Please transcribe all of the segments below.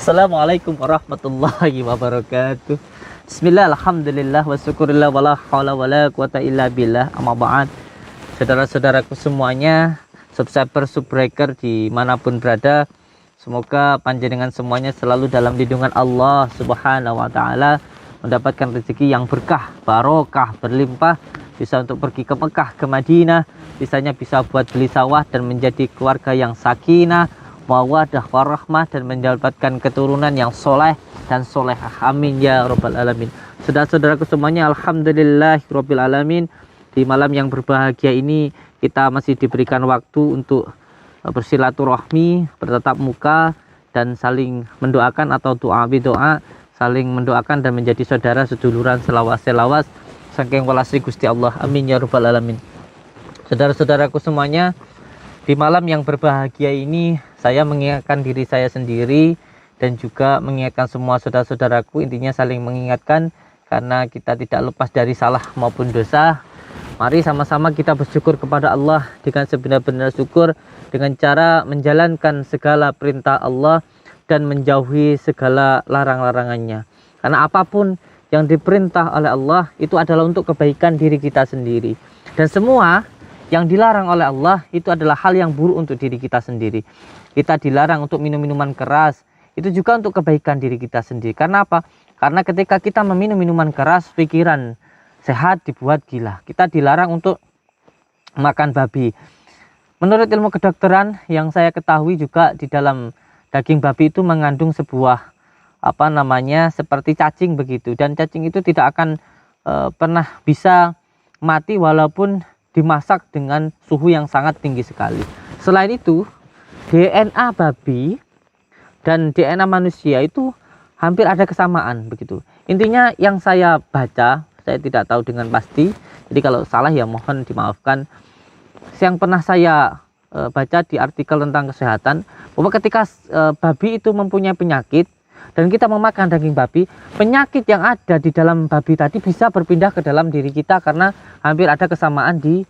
Assalamualaikum warahmatullahi wabarakatuh. Bismillah, alhamdulillah, wa syukurillah, wala hawla wala quwata illa billah, amma ba'd. Saudara-saudaraku semuanya, subscriber, subbreaker dimanapun berada, semoga panjenengan semuanya selalu dalam lindungan Allah subhanahu wa ta'ala, mendapatkan rezeki yang berkah, barokah, berlimpah, bisa untuk pergi ke Mekah, ke Madinah, bisanya bisa buat beli sawah dan menjadi keluarga yang sakinah, mawadah, warahmah, dan mendapatkan keturunan yang soleh dan solehah. Amin ya rabbal alamin. Saudara-saudaraku semuanya, alhamdulillah rabbil alamin. Di malam yang berbahagia ini kita masih diberikan waktu untuk bersilaturahmi, bertatap muka, dan saling mendoakan atau doa bidoa, saling mendoakan dan menjadi saudara seduluran selawas saking walasi Gusti Allah. Amin ya rabbal alamin. Saudara-saudaraku semuanya, di malam yang berbahagia ini saya mengingatkan diri saya sendiri dan juga mengingatkan semua saudara-saudaraku, intinya saling mengingatkan karena kita tidak lepas dari salah maupun dosa. Mari sama-sama kita bersyukur kepada Allah dengan sebenar-benar syukur dengan cara menjalankan segala perintah Allah dan menjauhi segala larang-larangannya. Karena apapun yang diperintah oleh Allah itu adalah untuk kebaikan diri kita sendiri. Dan semua yang dilarang oleh Allah itu adalah hal yang buruk untuk diri kita sendiri. Kita dilarang untuk minum minuman keras, itu juga untuk kebaikan diri kita sendiri. Karena apa? Karena ketika kita meminum minuman keras, pikiran sehat dibuat gila. Kita dilarang untuk makan babi. Menurut ilmu kedokteran yang saya ketahui juga, di dalam daging babi itu mengandung sebuah seperti cacing begitu, dan cacing itu tidak akan pernah bisa mati walaupun dimasak dengan suhu yang sangat tinggi sekali. Selain itu, DNA babi dan DNA manusia itu hampir ada kesamaan begitu. Intinya yang saya baca, saya tidak tahu dengan pasti, jadi kalau salah ya mohon dimaafkan. Yang pernah saya baca di artikel tentang kesehatan, bahwa ketika babi itu mempunyai penyakit dan kita memakan daging babi, penyakit yang ada di dalam babi tadi bisa berpindah ke dalam diri kita karena hampir ada kesamaan di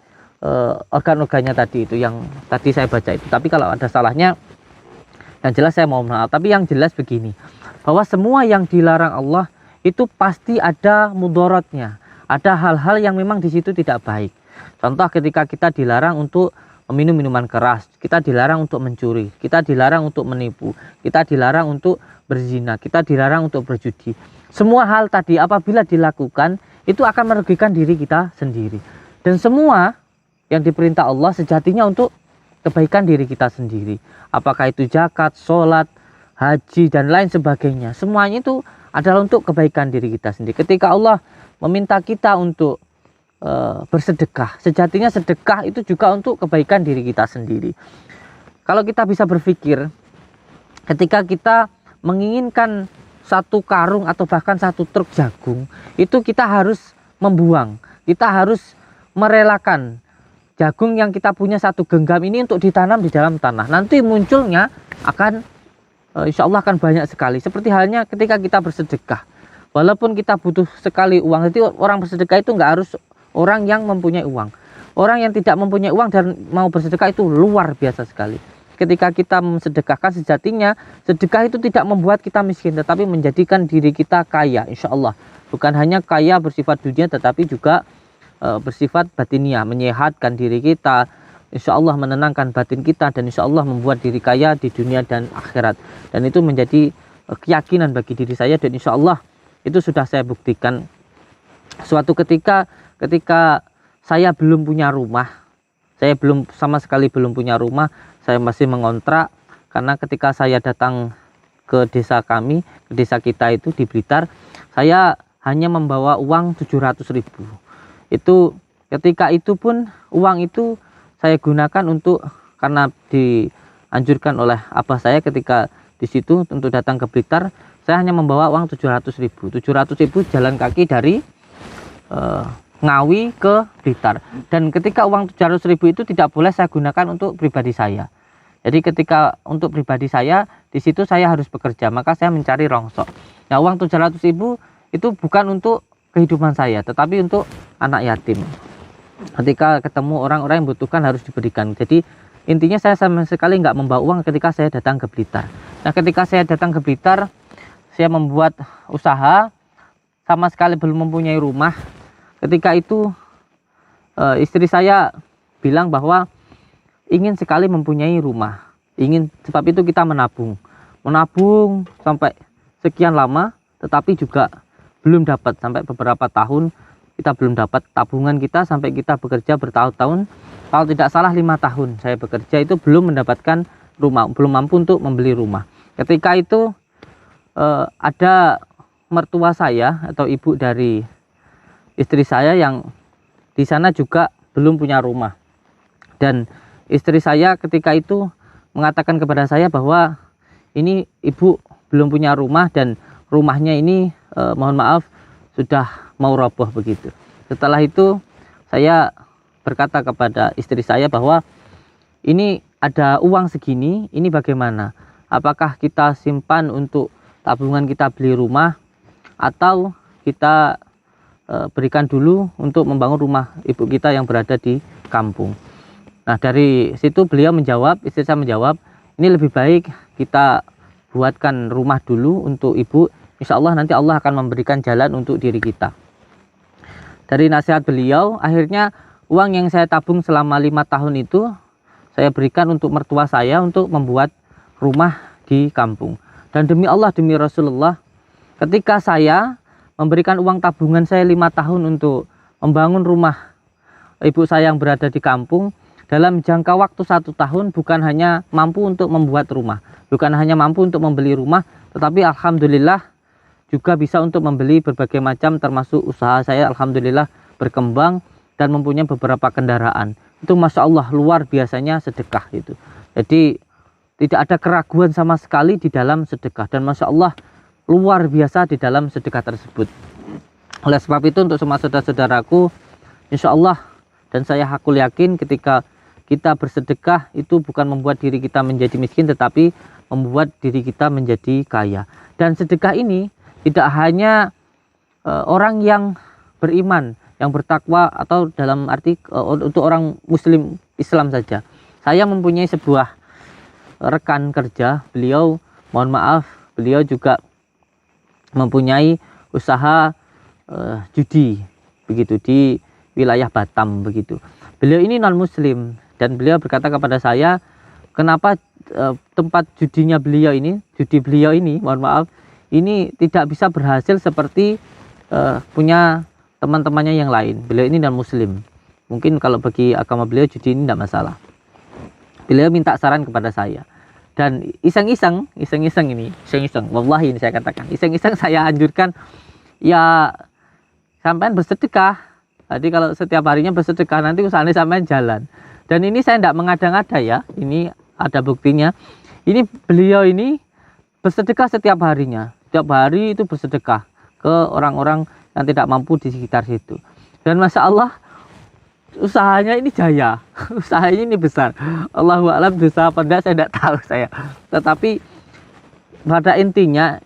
organ-organnya tadi itu yang tadi saya baca itu. Tapi kalau ada salahnya, yang jelas saya mohon maaf. Tapi yang jelas begini, bahwa semua yang dilarang Allah itu pasti ada mudaratnya, ada hal-hal yang memang di situ tidak baik. Contoh ketika kita dilarang untuk meminum minuman keras, kita dilarang untuk mencuri, kita dilarang untuk menipu, kita dilarang untuk berzina, kita dilarang untuk berjudi. Semua hal tadi apabila dilakukan itu akan merugikan diri kita sendiri. Dan semua yang diperintah Allah sejatinya untuk kebaikan diri kita sendiri. Apakah itu zakat, sholat, haji, dan lain sebagainya. Semuanya itu adalah untuk kebaikan diri kita sendiri. Ketika Allah meminta kita untuk bersedekah, sejatinya sedekah itu juga untuk kebaikan diri kita sendiri. Kalau kita bisa berpikir, ketika kita menginginkan satu karung atau bahkan satu truk jagung, itu kita harus membuang, kita harus merelakan jagung yang kita punya satu genggam ini untuk ditanam di dalam tanah. Nanti munculnya akan insya Allah akan banyak sekali. Seperti halnya ketika kita bersedekah, walaupun kita butuh sekali uang, jadi orang bersedekah itu nggak harus orang yang mempunyai uang. Orang yang tidak mempunyai uang dan mau bersedekah itu luar biasa sekali. Ketika kita mensedekahkan, sejatinya sedekah itu tidak membuat kita miskin, tetapi menjadikan diri kita kaya, insya Allah. Bukan hanya kaya bersifat dunia, tetapi juga bersifat batiniah, menyehatkan diri kita, insya Allah menenangkan batin kita, dan insya Allah membuat diri kaya di dunia dan akhirat. Dan itu menjadi keyakinan bagi diri saya, dan insya Allah itu sudah saya buktikan. Suatu ketika saya belum punya rumah, saya sama sekali belum punya rumah, saya masih mengontrak, karena ketika saya datang ke desa kami, ke desa kita itu di Blitar, saya hanya membawa uang 700.000. Itu ketika itu pun uang itu saya gunakan untuk, karena dianjurkan oleh abah saya ketika di situ untuk datang ke Blitar, saya hanya membawa uang 700.000. 700.000 jalan kaki dari Ngawi ke Blitar. Dan ketika uang 700.000 itu tidak boleh saya gunakan untuk pribadi saya. Jadi ketika untuk pribadi saya, di situ saya harus bekerja, maka saya mencari rongsok. Nah, uang 700.000 itu bukan untuk kehidupan saya, tetapi untuk anak yatim. Ketika ketemu orang-orang yang membutuhkan harus diberikan. Jadi intinya saya sama sekali nggak membawa uang ketika saya datang ke Blitar. Nah, ketika saya datang ke Blitar, saya membuat usaha, sama sekali belum mempunyai rumah. Ketika itu istri saya bilang bahwa ingin sekali mempunyai rumah, sebab itu kita menabung sampai sekian lama, tetapi juga belum dapat. Sampai beberapa tahun kita belum dapat tabungan kita, sampai kita bekerja bertahun-tahun, kalau tidak salah 5 tahun saya bekerja itu belum mendapatkan rumah, belum mampu untuk membeli rumah. Ketika itu ada mertua saya atau ibu dari istri saya yang di sana juga belum punya rumah, dan istri saya ketika itu mengatakan kepada saya bahwa ini ibu belum punya rumah dan rumahnya ini mohon maaf sudah mau roboh begitu. Setelah itu saya berkata kepada istri saya bahwa ini ada uang segini, ini bagaimana? Apakah kita simpan untuk tabungan kita beli rumah, atau kita berikan dulu untuk membangun rumah ibu kita yang berada di kampung? Nah, dari situ beliau menjawab, istri saya menjawab, ini lebih baik kita buatkan rumah dulu untuk ibu, insya Allah nanti Allah akan memberikan jalan untuk diri kita. Dari nasihat beliau, akhirnya uang yang saya tabung selama 5 tahun itu saya berikan untuk mertua saya untuk membuat rumah di kampung. Dan demi Allah, demi Rasulullah, ketika saya memberikan uang tabungan saya 5 tahun untuk membangun rumah ibu saya yang berada di kampung, dalam jangka waktu 1 tahun bukan hanya mampu untuk membuat rumah, bukan hanya mampu untuk membeli rumah, tetapi alhamdulillah juga bisa untuk membeli berbagai macam, termasuk usaha saya alhamdulillah berkembang dan mempunyai beberapa kendaraan. Itu Masya Allah luar biasanya sedekah itu. Jadi tidak ada keraguan sama sekali di dalam sedekah, dan Masya Allah luar biasa di dalam sedekah tersebut. Oleh sebab itu untuk semua saudara-saudaraku, insya Allah dan saya hakul yakin ketika kita bersedekah itu bukan membuat diri kita menjadi miskin, tetapi membuat diri kita menjadi kaya. Dan sedekah ini tidak hanya orang yang beriman, yang bertakwa, atau dalam arti untuk orang muslim Islam saja. Saya mempunyai sebuah rekan kerja, beliau mohon maaf, beliau juga mempunyai usaha judi begitu di wilayah Batam begitu. Beliau ini non muslim dan beliau berkata kepada saya, kenapa tempat judinya beliau ini, judi beliau ini mohon maaf, ini tidak bisa berhasil seperti punya teman-temannya yang lain. Beliau ini non muslim, mungkin kalau bagi agama beliau judi ini tidak masalah. Beliau minta saran kepada saya, dan iseng-iseng wallahi ini saya katakan, iseng-iseng saya anjurkan, ya sampean bersedekah. Jadi kalau setiap harinya bersedekah, nanti usahanya sampean jalan. Dan ini saya tidak mengada-ngada ya, ini ada buktinya. Ini beliau ini bersedekah setiap harinya, setiap hari itu bersedekah ke orang-orang yang tidak mampu di sekitar situ. Dan Masya Allah usahanya ini jaya, usahanya ini besar. Allahu a'lam dosa apa enggak saya tidak tahu saya. Tetapi pada intinya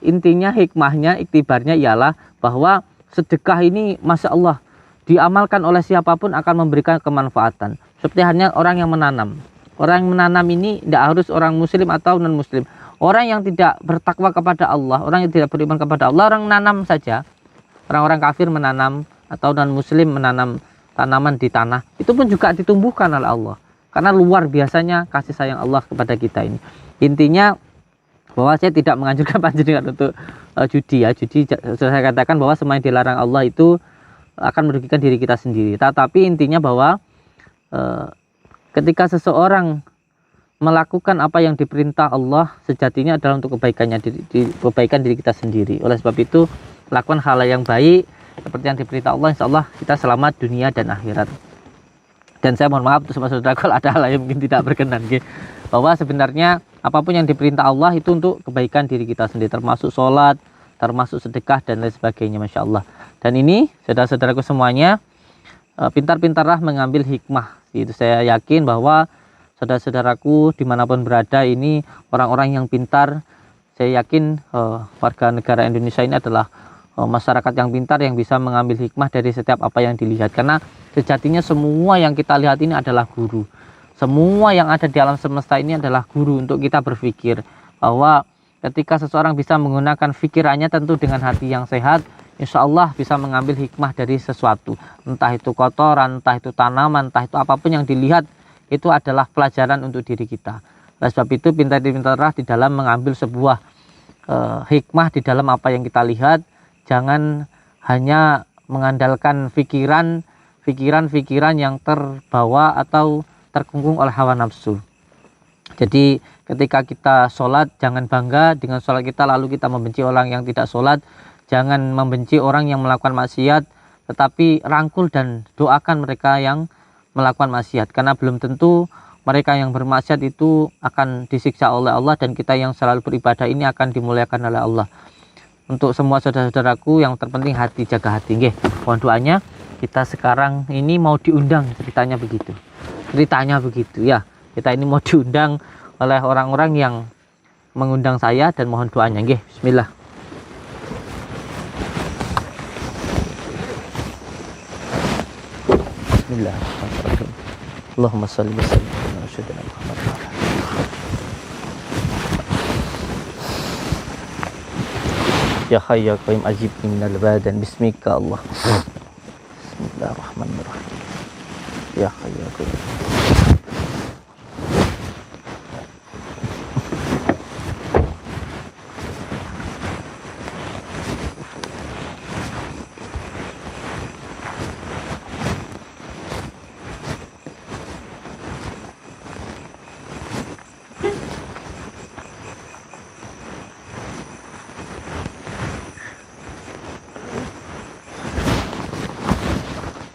hikmahnya, iktibarnya ialah bahwa sedekah ini Masya Allah diamalkan oleh siapapun akan memberikan kemanfaatan. Seperti hanya orang yang menanam. Orang yang menanam ini tidak harus orang muslim atau non muslim. Orang yang tidak bertakwa kepada Allah, orang yang tidak beriman kepada Allah, orang menanam saja. Orang-orang kafir menanam atau non muslim menanam tanaman di tanah, itu pun juga ditumbuhkan oleh Allah. Karena luar biasanya kasih sayang Allah kepada kita ini. Intinya bahwa saya tidak menganjurkan panjenengan untuk judi ya. Judi saya katakan bahwa semua yang dilarang Allah itu akan merugikan diri kita sendiri. Tetapi intinya bahwa ketika seseorang melakukan apa yang diperintah Allah, sejatinya adalah untuk kebaikan diri kita sendiri. Oleh sebab itu lakukan hal yang baik seperti yang diperintah Allah, insya Allah kita selamat dunia dan akhirat. Dan saya mohon maaf untuk semua saudara kalau ada hal yang mungkin tidak berkenan, bahwa sebenarnya apapun yang diperintah Allah itu untuk kebaikan diri kita sendiri, termasuk sholat, termasuk sedekah dan lain sebagainya, Masya Allah. Dan ini saudara-saudaraku semuanya, pintar-pintarlah mengambil hikmah. Itu saya yakin bahwa saudara-saudaraku dimanapun berada ini orang-orang yang pintar. Saya yakin warga negara Indonesia ini adalah masyarakat yang pintar, yang bisa mengambil hikmah dari setiap apa yang dilihat. Karena sejatinya semua yang kita lihat ini adalah guru. Semua yang ada di alam semesta ini adalah guru untuk kita berpikir bahwa ketika seseorang bisa menggunakan pikirannya tentu dengan hati yang sehat, insya Allah bisa mengambil hikmah dari sesuatu, entah itu kotoran, entah itu tanaman, entah itu apapun yang dilihat, itu adalah pelajaran untuk diri kita. Oleh sebab itu pintar-pintarlah di dalam mengambil sebuah hikmah di dalam apa yang kita lihat. Jangan hanya mengandalkan pikiran yang terbawa atau terkungkung oleh hawa nafsu. Jadi ketika kita sholat, jangan bangga dengan sholat kita lalu kita membenci orang yang tidak sholat. Jangan membenci orang yang melakukan maksiat, tetapi rangkul dan doakan mereka yang melakukan maksiat, karena belum tentu mereka yang bermaksiat itu akan disiksa oleh Allah, dan kita yang selalu beribadah ini akan dimuliakan oleh Allah. Untuk semua saudara-saudaraku, yang terpenting hati, jaga hati. Nggih, mohon doanya. Kita sekarang ini mau diundang, ceritanya begitu ya. Kita ini mau diundang oleh orang-orang yang mengundang saya, dan mohon doanya. Nggih, bismillah. Bismillahirrahmanirrahim. Allahumma shalli wa sallim ala sayyidina Muhammad. Ya hayy ya qayyum ajibni minal badan bismika Allah. Bismillahirrahmanirrahim. Ya hayy ya qayyum.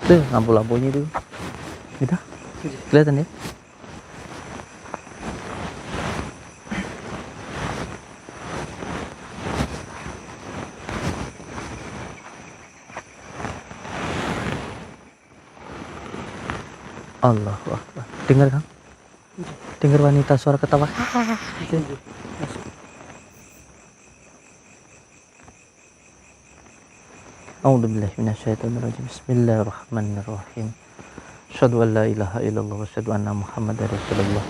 Tuh lampu-lampunya itu gitu kelihatan ya. Allahu Akbar. Dengar kan? Dengar wanita suara ketawa. A'udzubillahi minasyaitonirrajim. Bismillahirrahmanirrahim. Asyhadu an la ilaha illallah wa asyhadu anna Muhammadar Rasulullah.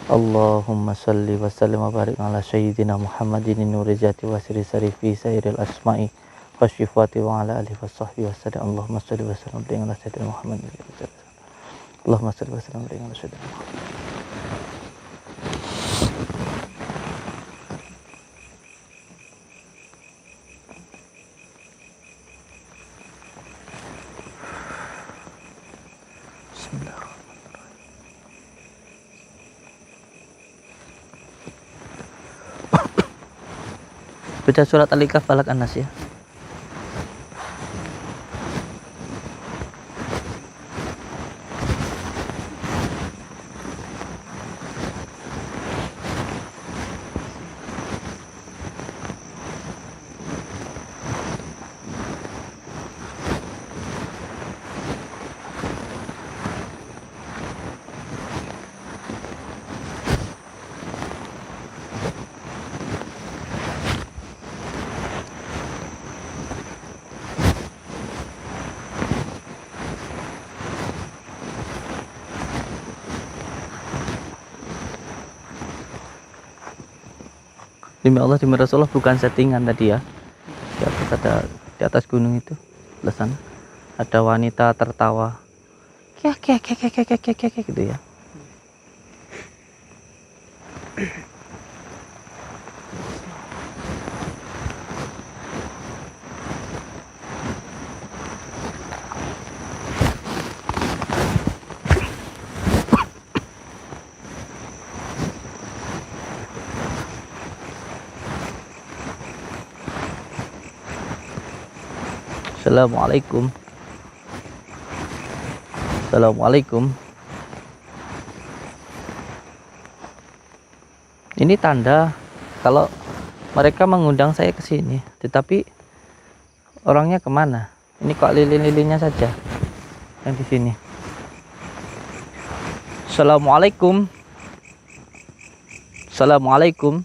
Allahumma shalli wa sallim wa barik ala sayyidina Muhammadin nuri zati wa sirri sarifi sairil asma'i wa syifati wa ala alihi wa sahbihi wa sallam. Allahumma shalli wa sallim ala sayyidina Muhammadin. Allahumma shalli wa sallim ala sayyidina Muhammad. Baca surat Al-Kahf, Falaq, An-Nas ya. Demi Allah, demi Rasulullah, bukan settingan tadi ya. Di atas gunung itu, di sana ada wanita tertawa, gitu ya. Assalamualaikum. Assalamualaikum. Ini tanda kalau mereka mengundang saya ke sini, tetapi orangnya kemana? Ini kok lilin-lilinnya saja yang di sini. Assalamualaikum. Assalamualaikum.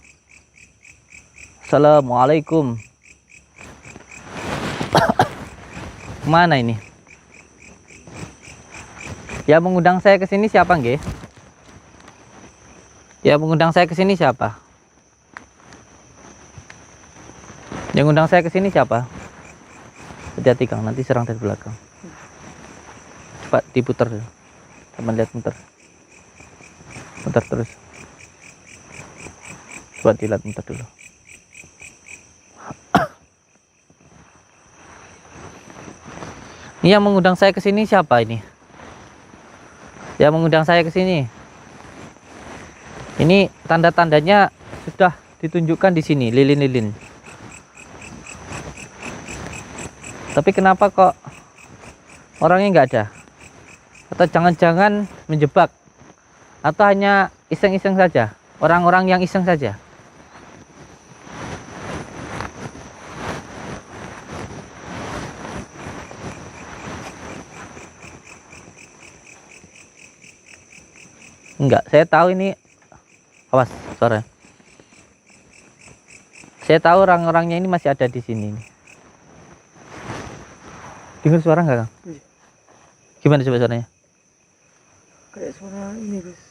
Assalamualaikum. Mana ini? Ya mengundang saya ke sini siapa nggih? Ya mengundang saya ke sini siapa? Yang undang saya ke sini siapa? Hati-hati Kang, nanti serang dari belakang. Cepat diputar. Teman lihat muter. Muter terus. Coba dilihat muter dulu. Ini yang mengundang saya ke sini siapa ini? Yang mengundang saya ke sini. Ini tanda-tandanya sudah ditunjukkan di sini, lilin-lilin. Tapi kenapa kok orangnya nggak ada? Atau jangan-jangan menjebak? Atau hanya iseng-iseng saja? Orang-orang yang iseng saja? Enggak, saya tahu ini. Awas, suara. Saya tahu orang-orangnya ini masih ada di sini. Dengar suara nggak, Kang? Iya. Gimana coba suaranya? Kayak suara ini, guys.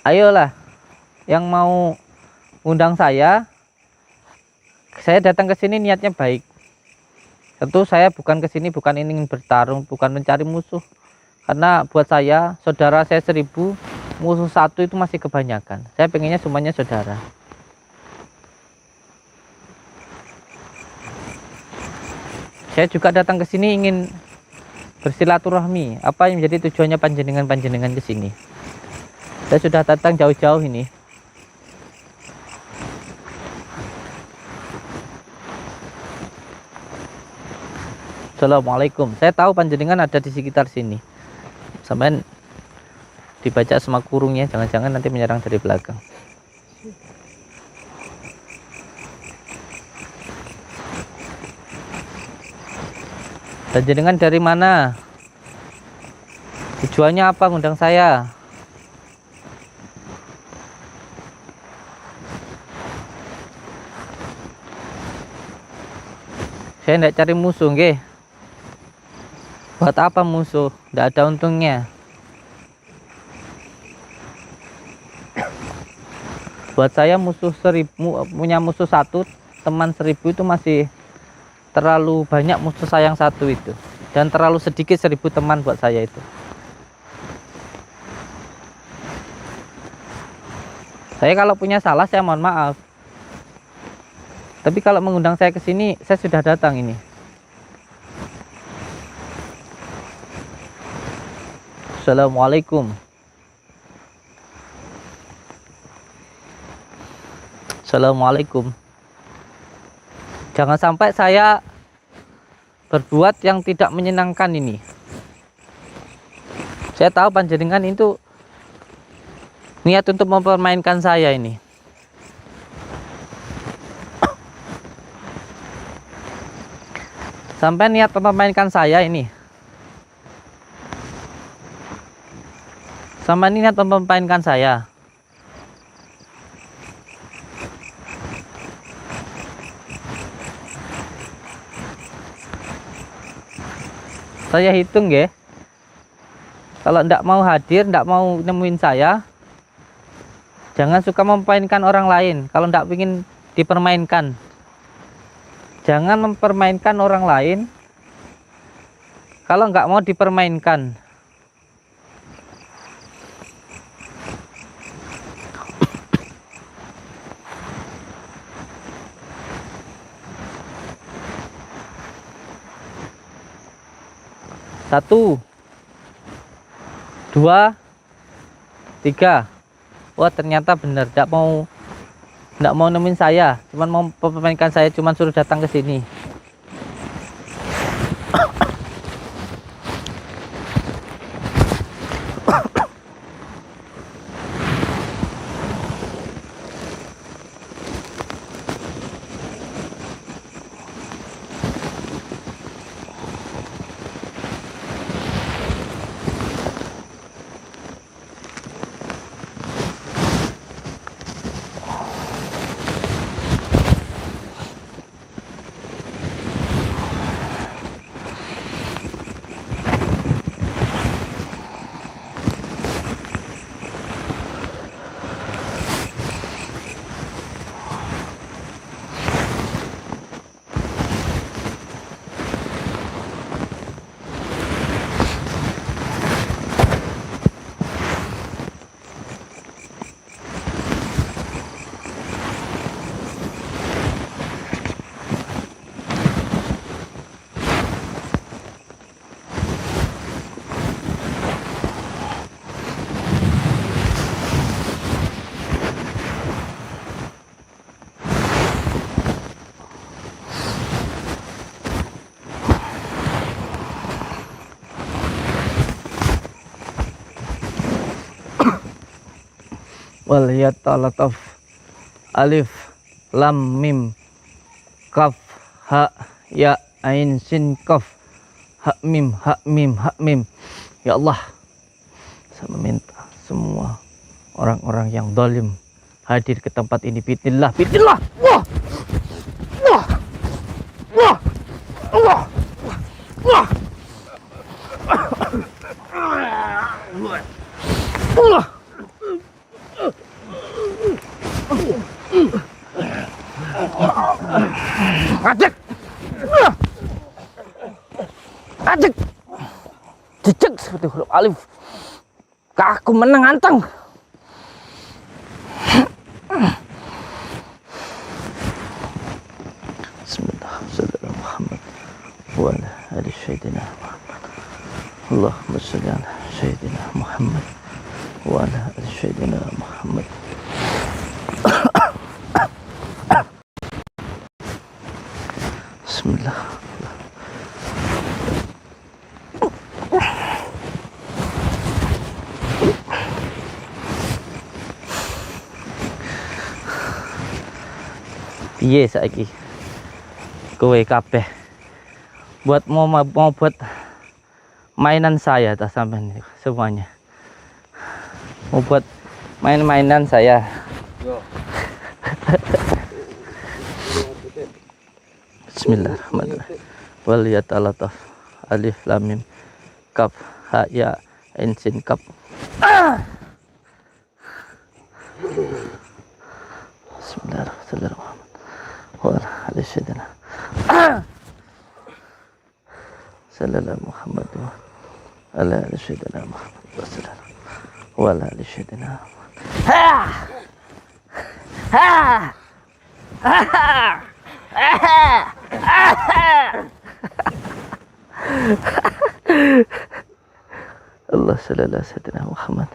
Ayolah, yang mau undang saya datang ke sini niatnya baik. Tentu saya bukan ke sini bukan ingin bertarung, bukan mencari musuh. Karena buat saya, saudara saya 1000, musuh 1 itu masih kebanyakan. Saya pengennya semuanya saudara. Saya juga datang ke sini ingin bersilaturahmi. Apa yang menjadi tujuannya panjenengan ke sini? Saya sudah datang jauh-jauh ini. Assalamualaikum. Saya tahu panjenengan ada di sekitar sini. Sampai dibaca sama kurungnya, jangan-jangan nanti menyerang dari belakang. Panjenengan dari mana? Tujuannya apa ngundang saya? Saya tidak cari musuh, nggih. Buat apa musuh? Tidak ada untungnya. Buat saya musuh 1000, punya musuh 1, teman 1000 itu masih terlalu banyak musuh sayang 1 itu. Dan terlalu sedikit 1000 teman buat saya itu. Saya kalau punya salah saya mohon maaf. Tapi kalau mengundang saya ke sini, saya sudah datang ini. Assalamualaikum. Assalamualaikum. Jangan sampai saya berbuat yang tidak menyenangkan ini. Saya tahu panjenengan itu niat untuk mempermainkan saya ini. Sampai niat mempermainkan saya ini. Sama niat mempermainkan saya. Saya hitung ya. Kalau ndak mau hadir, ndak mau nemuin saya, jangan suka mempermainkan orang lain. Kalau ndak ingin dipermainkan, jangan mempermainkan orang lain. Kalau nggak mau dipermainkan, satu, 2, 3. Wah ternyata benar, tidak mau nemuin saya, cuman mau mempermainkan saya, cuman suruh datang ke sini. wal yatalataf. Alif lam mim kaf ha ya ain sin kaf ha mim ha mim ha mim. Ya Allah, saya meminta semua orang-orang yang zalim hadir ke tempat ini. Bismillah, bismillah. Wah, wah, wah, wah, wah, wah. Ajak, ajak, jejak seperti huruf alif. Aku menang anteng. Bismillah, sallallahu Muhammad wa ala ali sayyidina Muhammad. Allahumma shalli ala sayyidina Muhammad wa ala ali sayyidina Muhammad. Bismillah. Piye saiki kowe kabeh buat mau buat mainan saya tak sampean semuanya mau buat mainan saya. Bismillahirrahmanirrahim. Wal yatalataf. Alif lam mim kaf ha ya ain sin kaf. Bismillahirrahmanirrahim. Wal alisyadina. Sallallahu Muhammad wa ala alisyadina Muhammad sallallahu wal alisyadina. Ha! Ha! Allah sallallahu sayyidina Muhammad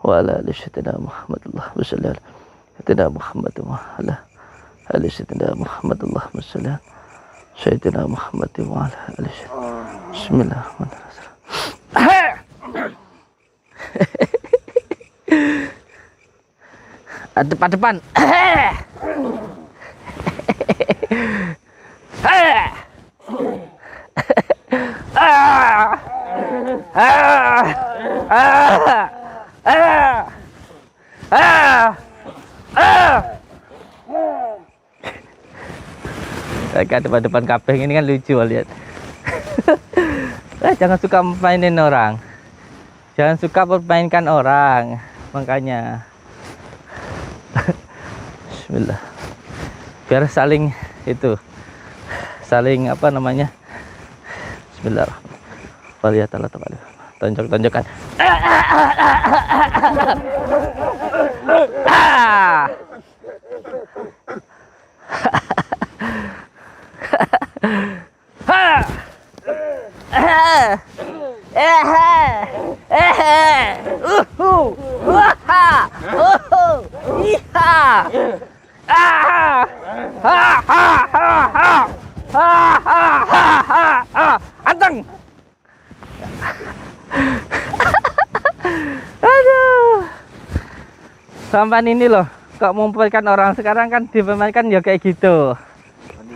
wa ala ali sayyidina Muhammad. Allah sallallahu sayyidina Muhammad wa ala ali sayyidina Muhammad. Allah sallallahu sayyidina Muhammad wa ala ali sayyidina. Bismillahirrahmanirrahim. Depan. Kan depan kabeh ini kan lucu lihat. Jangan suka mainin orang. Jangan suka permainkan orang. Makanya bismillah. Biar saling itu. Saling apa namanya? Bismillahirrahmanirrahim. Waliyatalataf. Tonjok-tonjokan. Anteng. Aduh. Sampai ini loh, kok mempermainkan orang sekarang kan dipermainkan ya kayak gitu.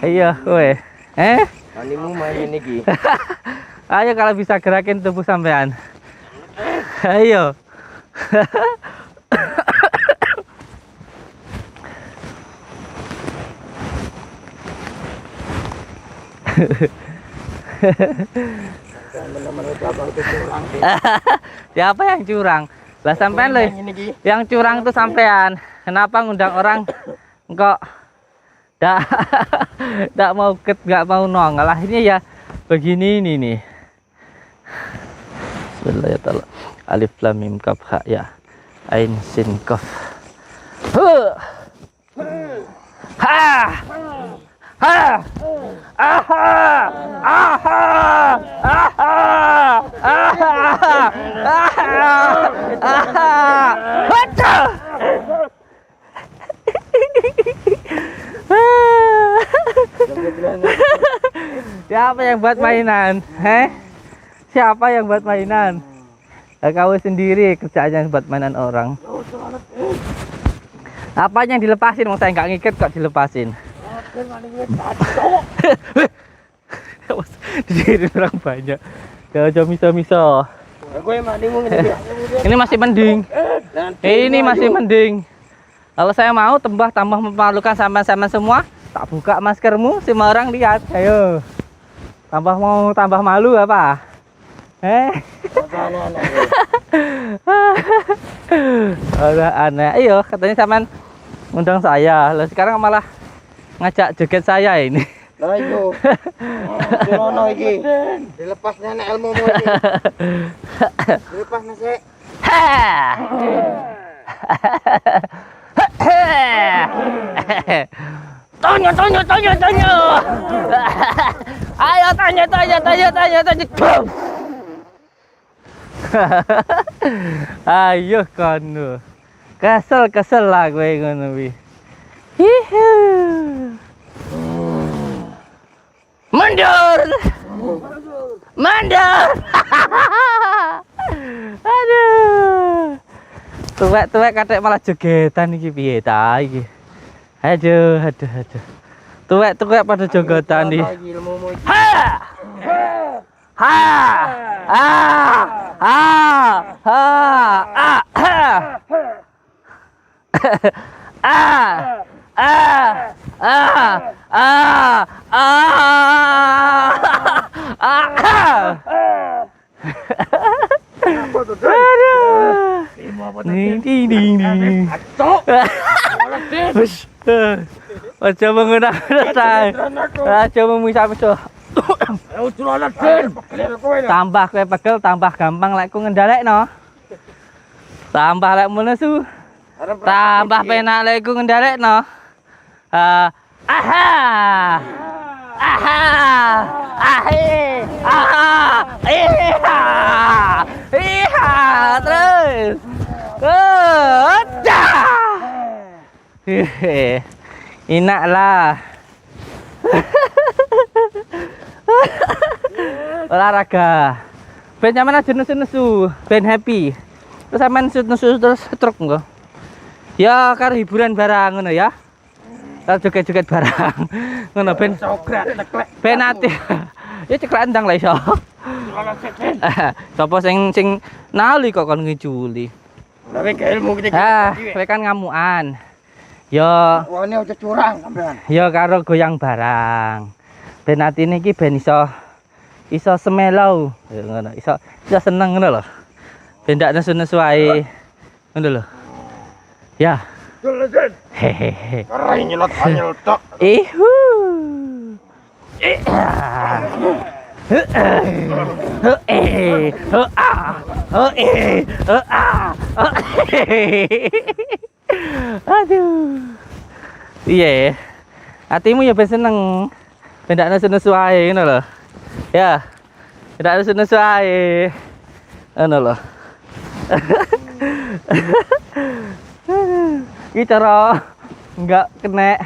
Iya, weh. Animu main ini ki. Ayo kalau bisa gerakin tubuh sampean. Ayo. Siapa yang curang? Lah sampean loh. Yang curang tuh sampean. Kenapa ngundang orang kok nggak mau nggak mau nongol? Lah ini ya begini ini nih. Bismillahirrahmanirrahim. Alif lam mim kaf ha ya ain sin kaf. Ha! Ha! Aha! Aha! Aha! Aha! Aha! Hatta! Siapa yang buat mainan? Siapa yang buat mainan? Kau sendiri kerjanya buat mainan orang. Apanya yang dilepasin? Mau saya nggak ngikat kok dilepasin. Diri orang banyak. Gak miso-miso. Ini masih mending. Ini masih mending. Kalau saya mau tambah memalukan sama-sama semua, tak buka maskermu, semua orang lihat. Ayo. Tambah malu apa? Aneh. Ayo, katanya sampean undang saya. Lah sekarang malah ngajak joget saya ini. Lah iyo. Dirono iki. Dilepas nenek ilmumu iki. Dilepas sik. Tanya. Ayo tanya. Ayo kono. Kesel lah gue ngono wi. Hihu. Mundur. Aduh. Tuwek katek malah jogetan iki piye ta iki. Aduh. Tuwek pada jogetan iki. Aja menggunakan saya. Aja memisah-misah. Tambah kowe pegel tambah gampang lek ku ngendhalekno. Tambah lek munesu. Tambah penak lek ku ngendhalekno. Terus. Enak lah. Olahraga. Ben nyaman aja nesu-nesu, ben happy. Terus sampean nesu terus truk engko. Ya karo hiburan barang ngono ya. Karo joget-joget barang. Ngono ben Cokrat teklek. ben ati. Ya ceklek ndang lah iso. Sopo sing nali kok kon ngiculi. Tapi ke ilmu kita. Kowe kan ngamukan. Ya Wone aja curang sampean. ya karo goyang barang. Ben atine iki ben iso semelau. Ya ngono, iso seneng ngono lho. Ben ndak nesu-nesu ae. Ngono lho. Ya. Dulesen. Hehehe. Karai nyelot anyel tok. Ihu. Aduh. Iya. Hatimu ya ben seneng. Ben ndak nesu-nesu ae ngono lho. Ya. Ndak nesu-nesu ae. Ngono lho. Iki cara enggak kena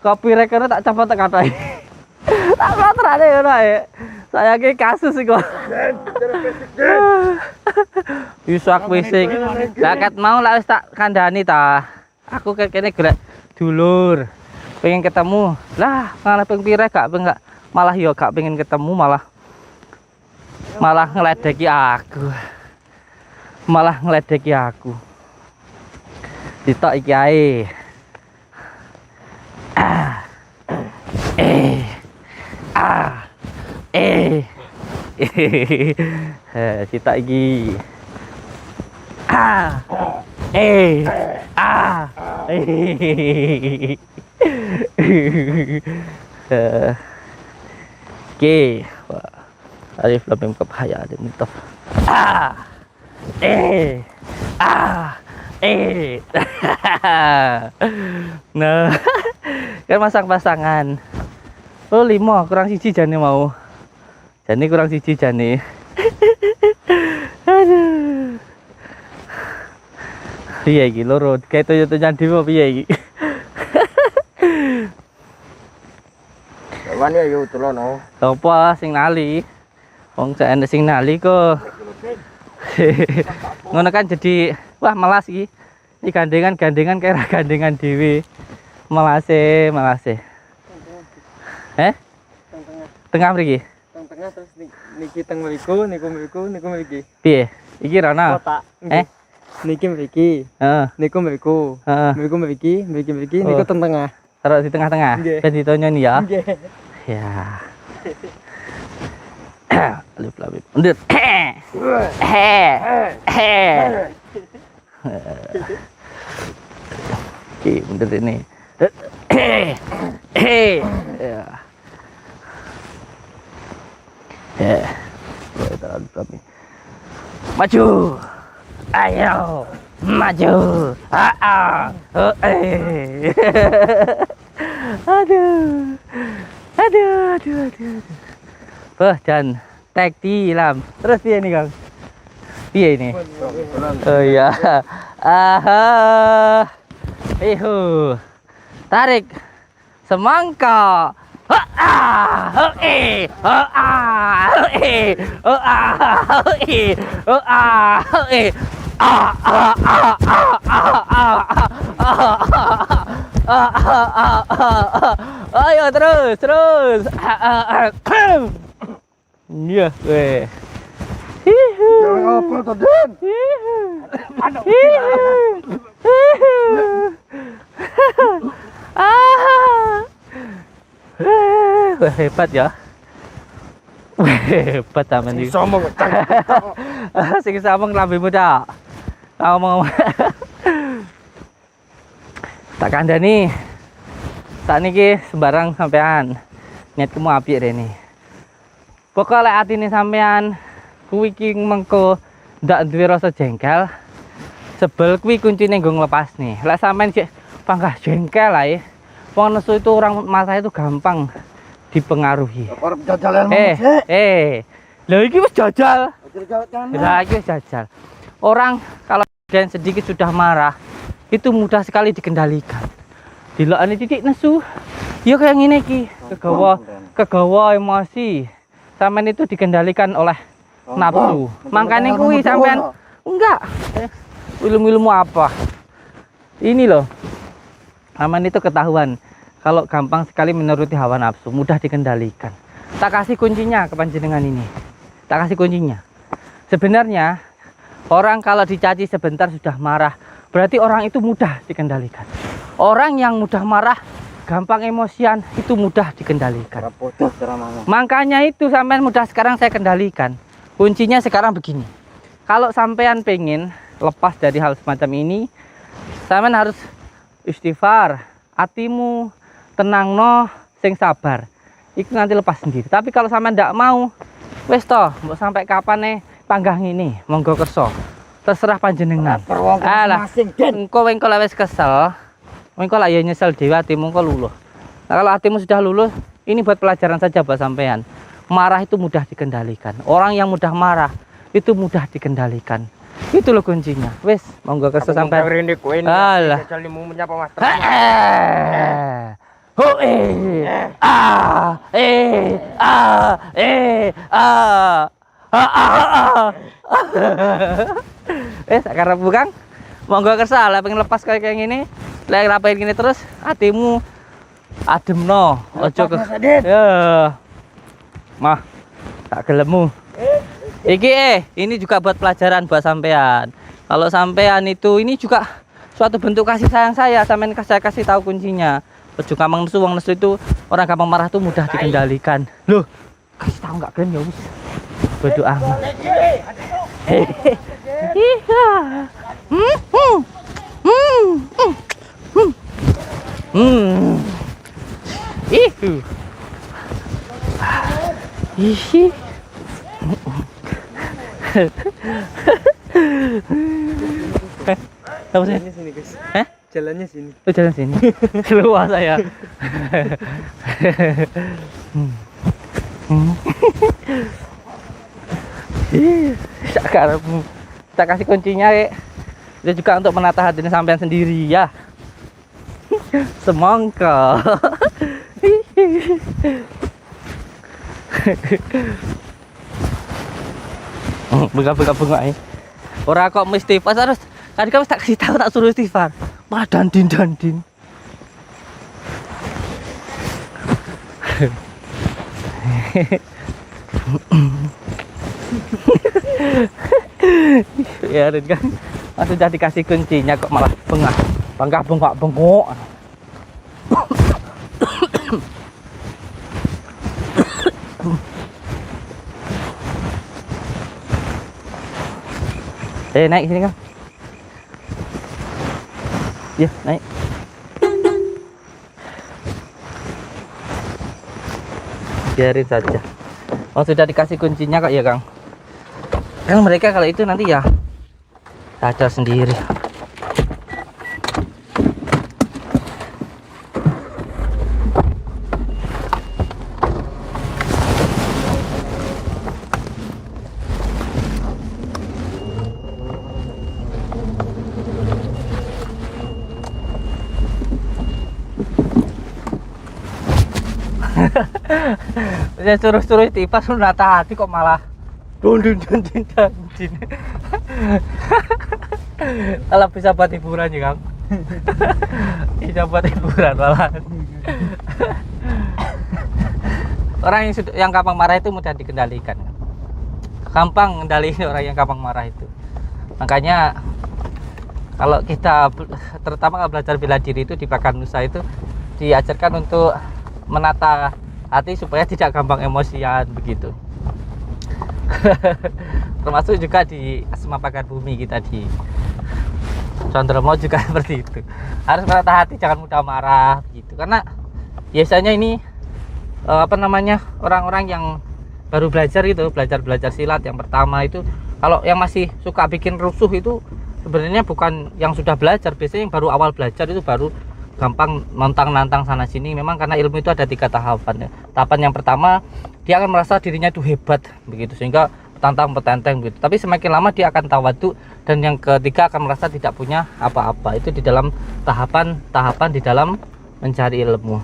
copyright karena tak copot katai. Tak terane ngono ae. Saya ki kasus iku. Bisa fisik. Zakat mau lah wis tak kandhani ta. Aku kene golek dulur. Pengen ketemu. Lah, malah ping pire gak malah yo gak pengen ketemu malah ngeledeki aku. Malah ngeledeki aku. Ditok iki ae. Sitak iki. Oke. Arif lebih kepaya ada mitop. Nah, kan pasang-pasangan. Oh 5 kurang siji jane mau. Jane kurang siji jane. Aduh. Piye iki loro kayak Toyota Nyandi apa piye iki? Wani ayo tulono. Apa sing nali? Wong sak enek sing nali kok. Ngono kan jadi wah malas iki. Ini gandengan kayak gandengan dewi. Melase. Tengah mriki. Tengah terus niki teng mriku, niku mriki. Piye? Iki rono. Kotak. Niki mriki. Heeh. Niku mriku. Heeh. Mriku mriki, niku teng tengah. Taruh di tengah-tengah. Nggih. Ben ditonyoni ya. Nggih. Ya. Alif lam mim. Undur. Oke, undur ini. Ya. Maju. Ayo. Maju. Aduh. Dan tek tilam. Terus piye nih, Kang? Piye ini? Oh iya. Tarik. Semangka. Ayo terus. Iya, weh. Apa tuh, Den? Wah, hebat ya. Hebat taman ini. Sombong. Sing sameng lambemu dak. Ngomong. Tak kandhani. Sakniki sembarang sampean. Niatmu apik rene. Pokoke lek atine sampean kuwi iki mengko ndak duwe rasa jengkel. Sebel kuwi kuncine nggo nglepasne. Lek sampean sik panggah jengkel ae. Wong nesu itu orang masa itu gampang dipengaruhi. Arep jajalan Lha iki wis jajal. Jajalan. Lah iki wis jajal. Orang kalau dan sedikit sudah marah itu mudah sekali dikendalikan. Dilokane titik nesu. Ya kayak ngene iki, kegawa emosi. Sampean itu dikendalikan oleh nafsu. Makanya kuwi sampean enggak. Ilmu-ilmu apa? Ini loh. Aman itu ketahuan kalau gampang sekali menuruti hawa nafsu, mudah dikendalikan. Tak kasih kuncinya ke panjenengan ini. Tak kasih kuncinya. Sebenarnya orang kalau dicaci sebentar sudah marah, berarti orang itu mudah dikendalikan. Orang yang mudah marah, gampang emosian, itu mudah dikendalikan. Makanya itu sampean mudah sekarang saya kendalikan. Kuncinya sekarang begini. Kalau sampean pengen lepas dari hal semacam ini, sampean harus istighfar, hatimu tenang no, sing sabar. Itu nanti lepas sendiri. Tapi kalau sampean ndak mau, wes toh, mau sampai kapan nih panggah ini, monggo kerso. Terserah panjenengan. Alah, engko wis kesel, engko lah ya nyesel dhewe hatimu engko luluh. Nah, kalau hatimu sudah luluh, ini buat pelajaran saja buat sampean. Marah itu mudah dikendalikan. Orang yang mudah marah itu mudah dikendalikan. Itu loh kuncinya. Wes, monggo kerso sampai. Alah. Sekarang bukan. Monggo kerso lah pengen lepas kayak gini. Lek rapain gini terus hatimu adem no. Ojo ke. Ya. Mah, tak gelemu. Iki ini juga buat pelajaran buat sampean. Kalau sampean itu ini juga suatu bentuk kasih sayang saya. Sampean saya kasih tahu kuncinya. Ojo gampang nesu, wong nesu itu orang gampang marah tuh mudah dikendalikan. Loh, kasih tahu enggak kalian ya wis. Bodoh amat. Apa sih? Jalannya sini, guys. Hah? Jalannya sini. Oh, jalan sini. Keluar saya. Sekarang kita kasih kuncinya, itu juga untuk menata hatinya sampean sendiri ya. Semangka. Bunga-bunga bunga. Ora kok mesti pas harus Kan kamu tak kasih tahu, tak suruh istighfar. Malah dandin. Ya Rin kan, sudah dikasih kuncinya kok malah bengkak. Naik sini kan. Ya, naik. Biarin saja. Oh, sudah dikasih kuncinya kok ya, Kang. Kan mereka kalau itu nanti ya sadar sendiri. Saya suruh istighfar nata hati kok malah dundin. Kalau bisa buat hiburan ya, Kang. Bisa buat hiburan malah. Orang yang gampang marah itu mudah dikendalikan. Gampang ngendaliin orang yang gampang marah itu. Makanya kalau kita terutama belajar bela diri itu di Bakanusa itu diajarkan untuk menata hati supaya tidak gampang emosian begitu. Termasuk juga di Asma Pagar Bumi kita di Condromo juga seperti itu. Harus menata hati, jangan mudah marah begitu. Karena biasanya ini orang-orang yang baru belajar itu, belajar silat yang pertama itu, kalau yang masih suka bikin rusuh itu sebenarnya bukan yang sudah belajar. Biasanya yang baru awal belajar itu baru gampang nantang sana sini. Memang karena ilmu itu ada 3 tahapan ya. Tahapan yang pertama dia akan merasa dirinya itu hebat begitu, sehingga petantang begitu. Tapi semakin lama dia akan tawadu, dan yang ketiga akan merasa tidak punya apa-apa. Itu di dalam tahapan di dalam mencari ilmu.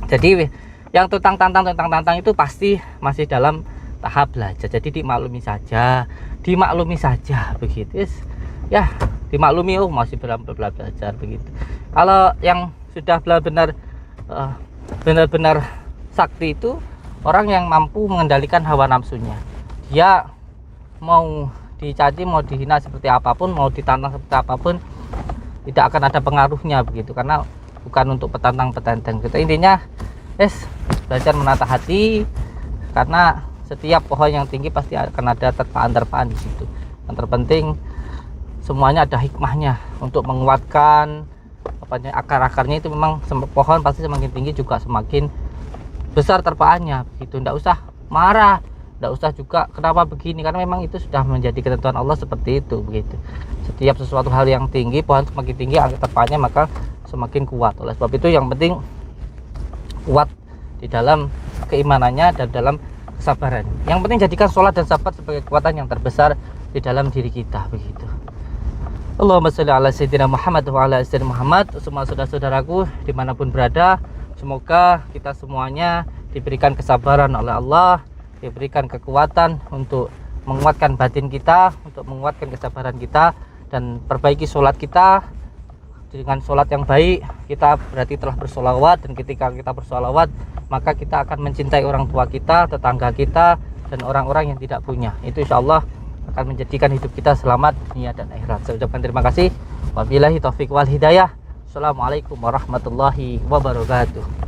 Jadi yang tantang itu pasti masih dalam tahap belajar. Jadi dimaklumi saja begitu. Ya, dimaklumi, oh masih belajar begitu. Kalau yang sudah benar-benar sakti itu orang yang mampu mengendalikan hawa nafsunya. Dia mau dicaci, mau dihina seperti apapun, mau ditantang seperti apapun, tidak akan ada pengaruhnya begitu, karena bukan untuk petantang gitu. Intinya belajar menata hati, karena setiap pohon yang tinggi pasti akan ada terpaan di situ. Yang terpenting semuanya ada hikmahnya untuk menguatkan akar-akarnya. Itu memang pohon pasti semakin tinggi juga semakin besar terpaannya begitu. Tidak usah marah, tidak usah juga kenapa begini, karena memang itu sudah menjadi ketentuan Allah seperti itu begitu. Setiap sesuatu hal yang tinggi, pohon semakin tinggi terpaannya, maka semakin kuat. Oleh sebab itu yang penting kuat di dalam keimanannya dan dalam kesabaran. Yang penting jadikan sholat dan sabar sebagai kekuatan yang terbesar di dalam diri kita begitu. Allahumma sholli ala sayyidina Muhammad wa ala sayyidina Muhammad. Semua saudara-saudaraku dimanapun berada, semoga kita semuanya diberikan kesabaran oleh Allah, diberikan kekuatan untuk menguatkan batin kita, untuk menguatkan kesabaran kita, dan perbaiki sholat kita. Dengan sholat yang baik kita berarti telah bersolawat, dan ketika kita bersolawat maka kita akan mencintai orang tua kita, tetangga kita, dan orang-orang yang tidak punya. Itu insya Allah akan menjadikan hidup kita selamat dunia dan akhirat. Saya ucapkan terima kasih. Wabillahi taufiq wal hidayah. Assalamualaikum warahmatullahi wabarakatuh.